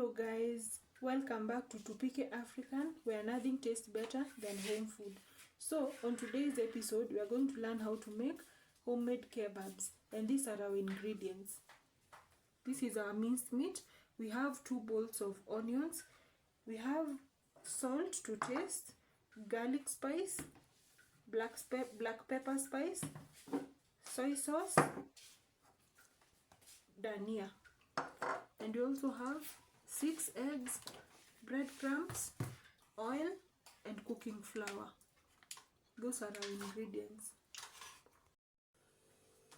Hello guys, welcome back to Tupike African, where nothing tastes better than home food. So on today's episode we are going to learn how to make homemade kebabs, and these are our ingredients. This is our minced meat. We have 2 bowls of onions, we have salt to taste, garlic spice, black pepper spice, soy sauce, dania, and we also have 6 eggs, breadcrumbs, oil, and cooking flour. Those are our ingredients.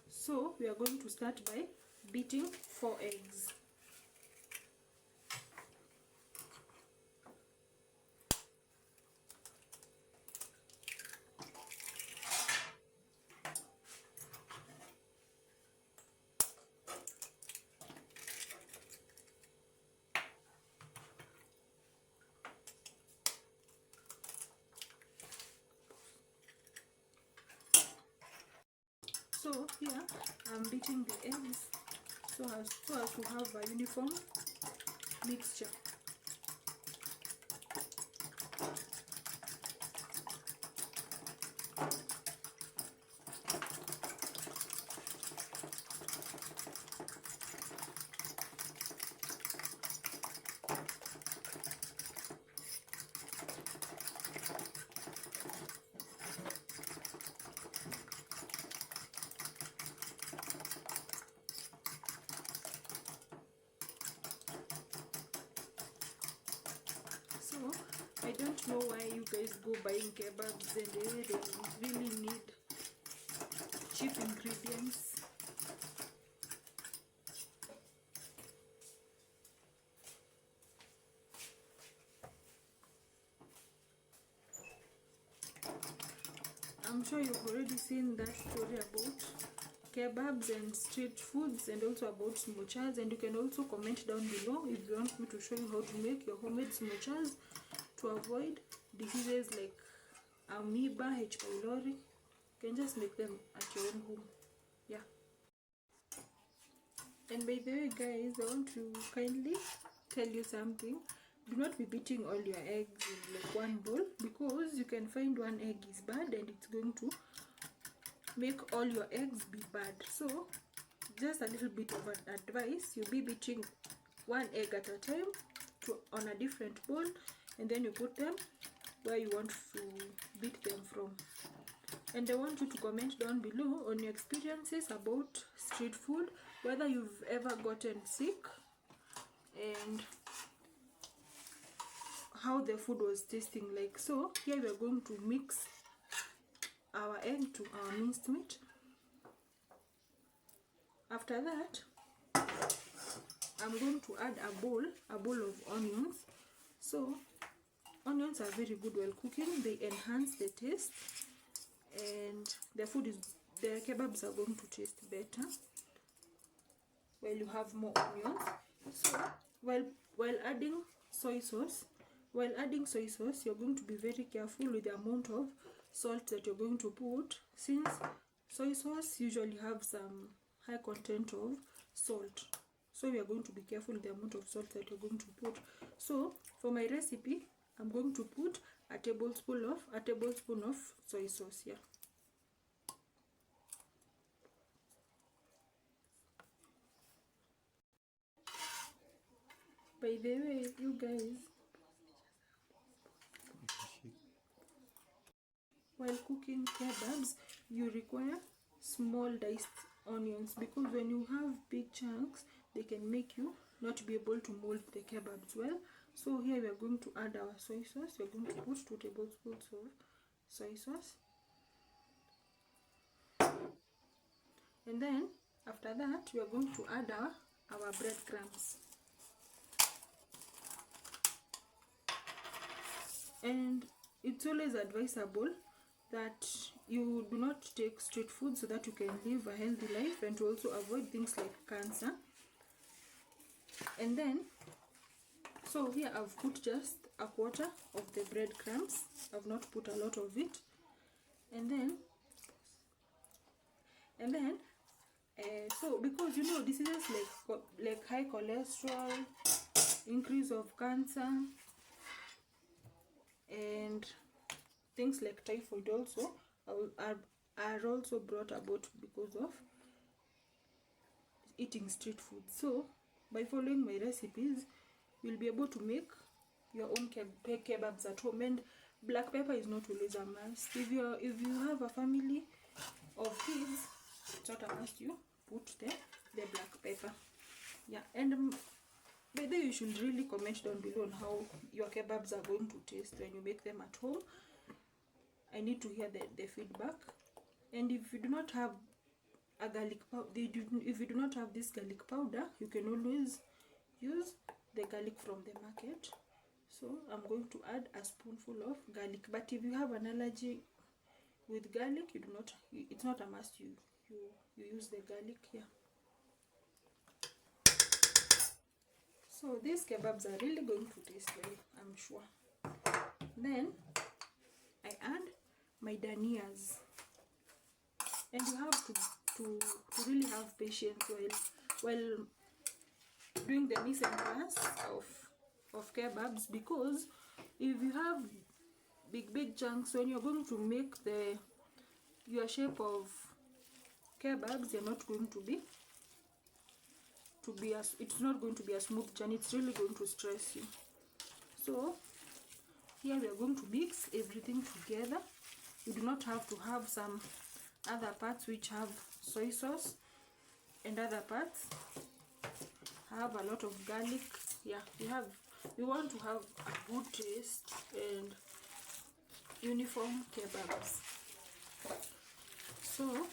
So we are going to start by beating 4 eggs. So here I'm beating the eggs so as to have a uniform mixture. So I don't know why you guys go buying kebabs and they really need cheap ingredients. I'm sure you've already seen that story about kebabs and street foods, and also about smoochers, and you can also comment down below if you want me to show you how to make your homemade smoochers to avoid diseases like amoeba, H. pylori. You can just make them at your own home. Yeah. And by the way guys, I want to kindly tell you something. Do not be beating all your eggs in like one bowl, because you can find one egg is bad and it's going to make all your eggs be bad. So just a little bit of an advice: you'll be beating one egg at a time on a different bowl, and then you put them where you want to beat them from. And I want you to comment down below on your experiences about street food, whether you've ever gotten sick, and how the food was tasting like. So here we are going to mix our egg to our minced meat. After that, I'm going to add a bowl of onions. So onions are very good while cooking. They enhance the taste, and the kebabs are going to taste better while you have more onions. So while adding soy sauce, you're going to be very careful with the amount of salt that you're going to put, since soy sauce usually have some high content of salt. So we are going to be careful with the amount of salt that you're going to put. So for my recipe, I'm going to put a tablespoon of soy sauce here. By the way, you guys, while cooking kebabs, you require small diced onions, because when you have big chunks, they can make you not be able to mold the kebabs well. So here we are going to add our soy sauce. We're going to put 2 tablespoons of soy sauce, and then after that we are going to add our breadcrumbs. And it's always advisable that you do not take street food, so that you can live a healthy life and to also avoid things like cancer. And then, so here I've put just a quarter of the breadcrumbs. I've not put a lot of it. And then so because you know diseases like high cholesterol, increase of cancer, and things like typhoid also are also brought about because of eating street food. So by following my recipes, you'll be able to make your own kebabs at home. And black pepper is not always a must. If you have a family of kids, it's not a must you put the black pepper. Yeah, and by the way, you should really comment down below on how your kebabs are going to taste when you make them at home. I need to hear the feedback. And if you do not have a garlic powder, if you do not have this garlic powder, you can always use the garlic from the market. So I'm going to add a spoonful of garlic. But if you have an allergy with garlic, it's not a must you use the garlic here. So these kebabs are really going to taste well, I'm sure. Then I add my danias, and you have to really have patience while doing the mise en place of kebabs, because if you have big chunks, when you're going to make your shape of kebabs, you're not going to be it's not going to be a smooth journey. It's really going to stress you. So here we are going to mix everything together. You do not have to have some other parts which have soy sauce, and other parts have a lot of garlic. Yeah, you want to have a good taste and uniform kebabs. So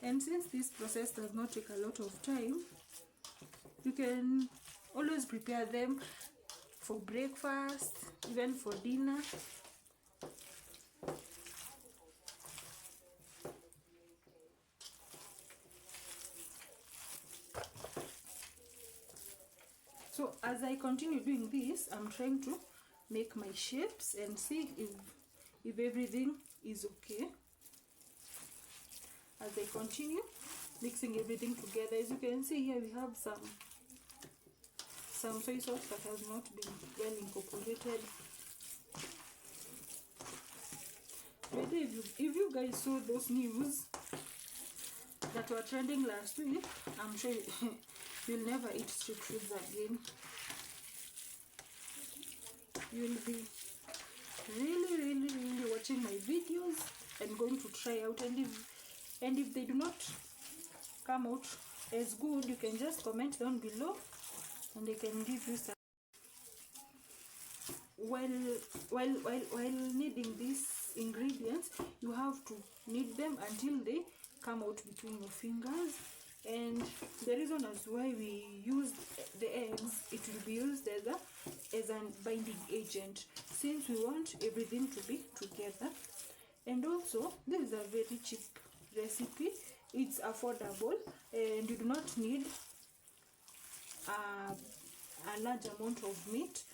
and since this process does not take a lot of time, you can always prepare them for breakfast, even for dinner. So as I continue doing this, I'm trying to make my shapes and see if everything is okay. As I continue mixing everything together, as you can see here, we have some soy sauce that has not been well incorporated. But if you guys saw those news that were trending last week, I'm sure you'll never eat street foods again. You'll be really watching my videos and going to try out, and if they do not come out as good, you can just comment down below and they can give you some. While kneading these ingredients, you have to knead them until they come out between your fingers. And the reason as why we use the eggs, it will be used as a binding agent, since we want everything to be together. And also, this is a very cheap recipe. It's affordable, and you do not need a large amount of meat.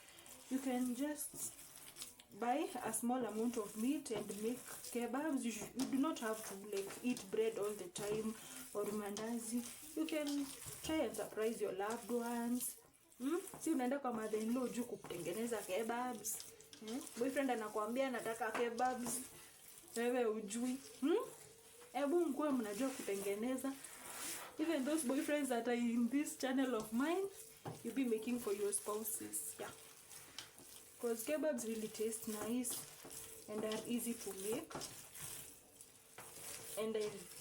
You can just buy a small amount of meat and make kebabs. You do not have to eat bread all the time or mandazi. You can try and surprise your loved ones. Si unaenda kwa mother-in-law juu kutengeneza kebabs. Boyfriend anakuambia nataka kebabs, wewe ujui. Ebu mkuwe mnajua kutengeneza. Even those boyfriends that are in this channel of mine, you'll be making for your spouses. Yeah, because kebabs really taste nice and are easy to make. And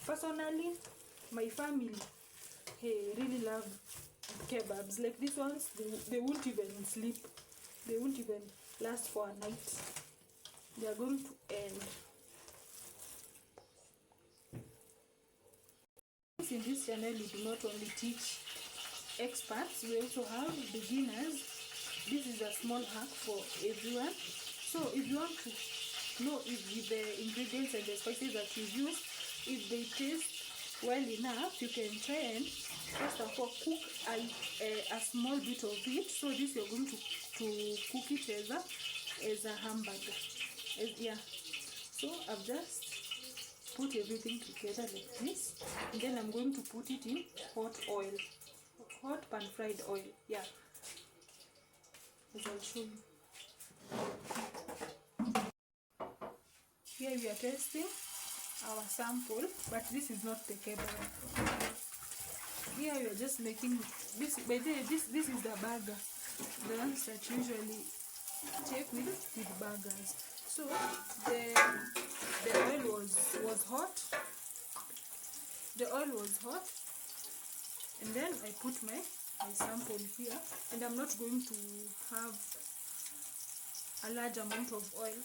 personally, my family, hey, really love kebabs. Like these ones, they won't even sleep. They won't even last for a night. They are going to end. In this channel, we do not only teach experts, we also have beginners. This is a small hack for everyone. So if you want to know if the ingredients and the spices that you use, if they taste well enough, you can try and first of all cook a small bit of it. So this you're going to cook it as a hamburger. Yeah. So I've just put everything together like this, and then I'm going to put it in hot oil, hot pan fried oil. Yeah, as I'll show you. Here we are testing our sample, but this is not the kebab. Here we are just making this. By the way, this is the burger, the ones that usually take with burgers. So the oil was hot. The oil was hot, and then I put my sample here, and I'm not going to have a large amount of oil,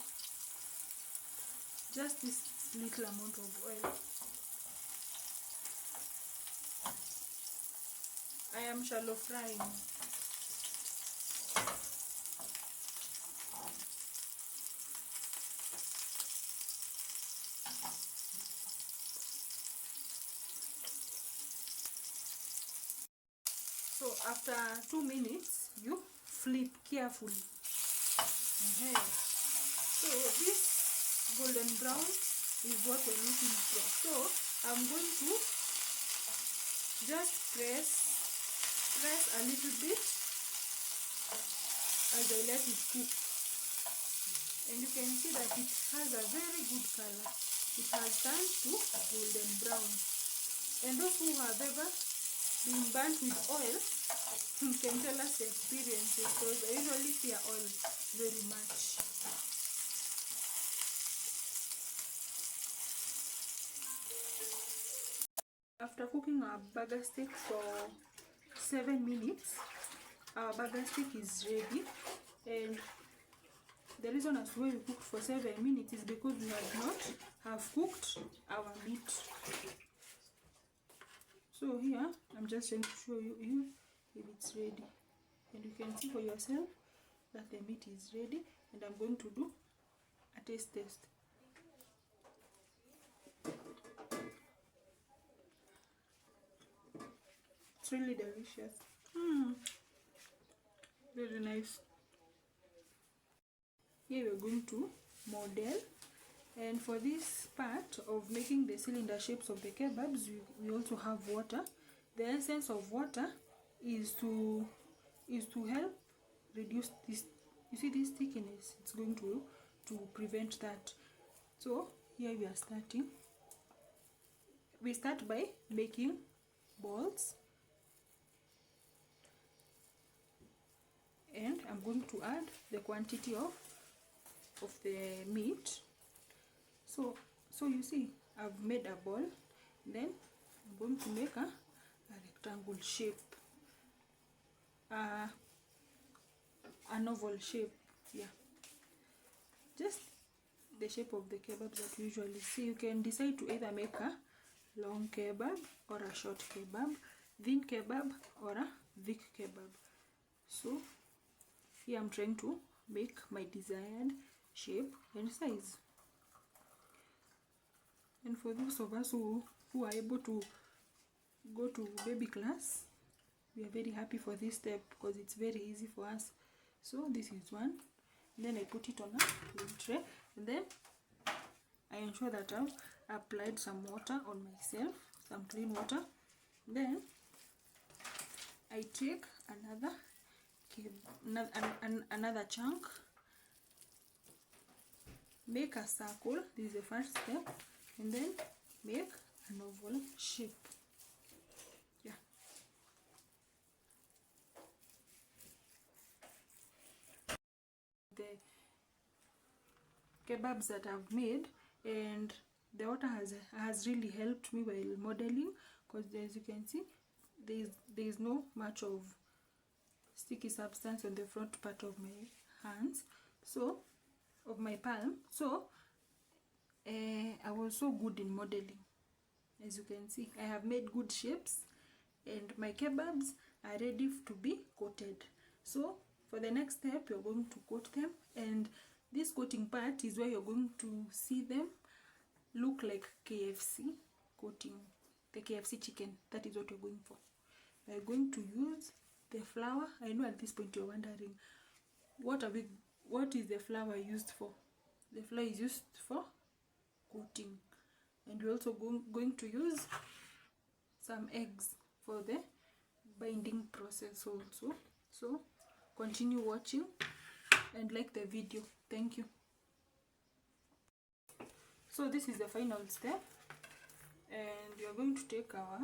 just this little amount of oil. I am shallow frying. So after 2 minutes, you flip carefully. So this golden brown is what we're looking for. So I'm going to just press a little bit as I let it cook. And you can see that it has a very good color. It has turned to golden brown. And those who have ever been burnt with oil can tell us the experiences, because I usually fear oil very much. After cooking our burger steak for 7 minutes, our burger steak is ready. And the reason as why we cooked for 7 minutes is because we had not have cooked our meat. So here I'm just trying to show you if it's ready, and you can see for yourself that the meat is ready. And I'm going to do a taste test. It's really delicious. Very nice. Here we're going to model, and for this part of making the cylinder shapes of the kebabs, we also have water. The essence of water is to help reduce this. You see this thickness? It's going to prevent that. So here we are starting. We start by making balls, and I'm going to add the quantity of the meat. So you see, I've made a ball. Then I'm going to make a rectangle shape, an oval shape. Yeah, just the shape of the kebab that you usually see. You can decide to either make a long kebab or a short kebab, thin kebab or a thick kebab. So here I'm trying to make my desired shape and size. And for those of us who are able to go to baby class, we are very happy for this step because it's very easy for us. So this is one. And then I put it on a little tray, and then I ensure that I've applied some water on myself, some clean water. Then I take another chunk, make a circle. This is the first step, and then make an oval shape. Yeah. The kebabs that I've made, and the water has really helped me while modeling, because as you can see, there is no much of sticky substance on the front part of my hands, so of my palm. So I was so good in modeling. As you can see, I have made good shapes, and my kebabs are ready to be coated. So for the next step, you're going to coat them, and this coating part is where you're going to see them look like KFC coating, the KFC chicken. That is what you're going for. We're going to use the flour. I know at this point you're wondering, what is the flour used for? The flour is used for coating. and we're also going to use some eggs for the binding process also. So continue watching and like the video. Thank you. So this is the final step, and we are going to take our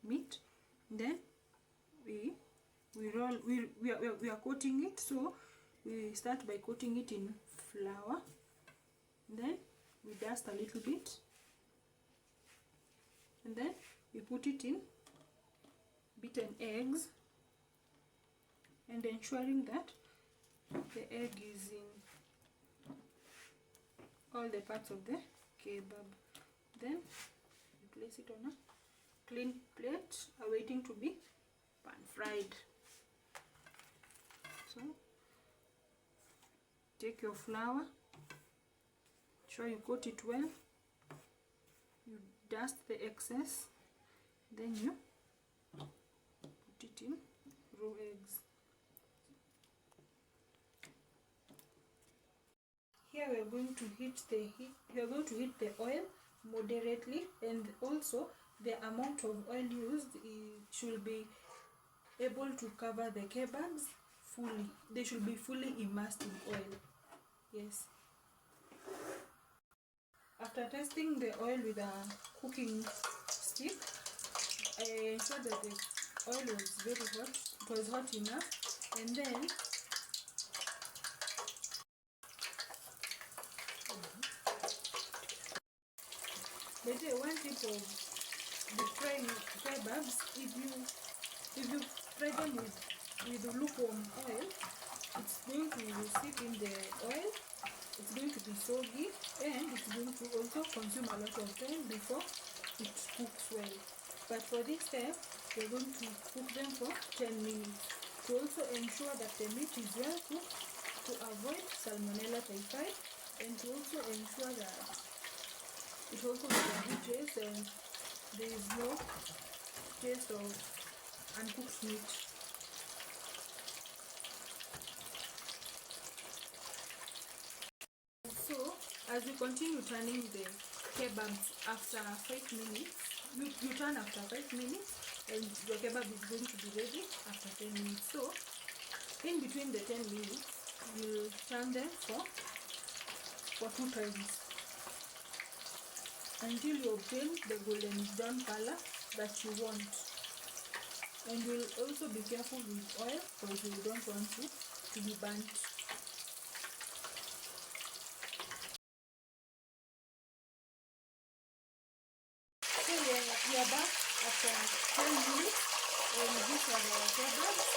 meat, then we are coating it. So we start by coating it in flour, then we dust a little bit, and then we put it in beaten eggs, and ensuring that the egg is in all the parts of the kebab. Then we place it on a clean plate, awaiting to be pan fried. So take your flour, sure you coat it well, you dust the excess, then you put it in raw eggs. Here we are going to heat the oil moderately, and also the amount of oil used should be able to cover the kebabs fully. They should be fully immersed in oil. Yes. After testing the oil with a cooking stick, I ensured that the oil was very hot. It was hot enough, and then one tip of the frying kebabs, if you fry them with lukewarm oil, it's going to sit in the oil, it's going to be soggy, and it's going to also consume a lot of time before it cooks well. But for this step, we're going to cook them for 10 minutes to also ensure that the meat is well cooked, to avoid Salmonella typhi, and to also ensure that it also has a good taste and there is no taste of uncooked meat. So as you continue turning the kebabs after 5 minutes, you turn after 5 minutes, and the kebab is going to be ready after 10 minutes. So in between the 10 minutes, you'll turn them for 2 times until you obtain the golden brown color that you want. And you'll also be careful with oil, because you don't want it to be burnt. So we are back after 10 minutes, and these are our kebabs.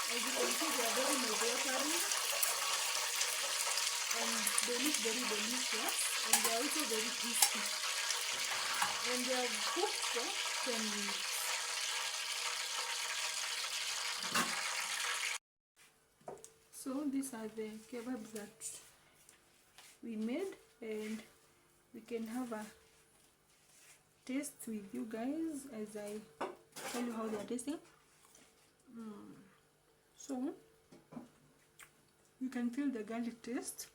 As you can see, they are very mouth-watering, and they look very delicious, and they are also very crispy. And they are cooked for 10 minutes. So these are the kebabs that we made, and we can have a taste with you guys as I tell you how they are tasting. So you can feel the garlic taste.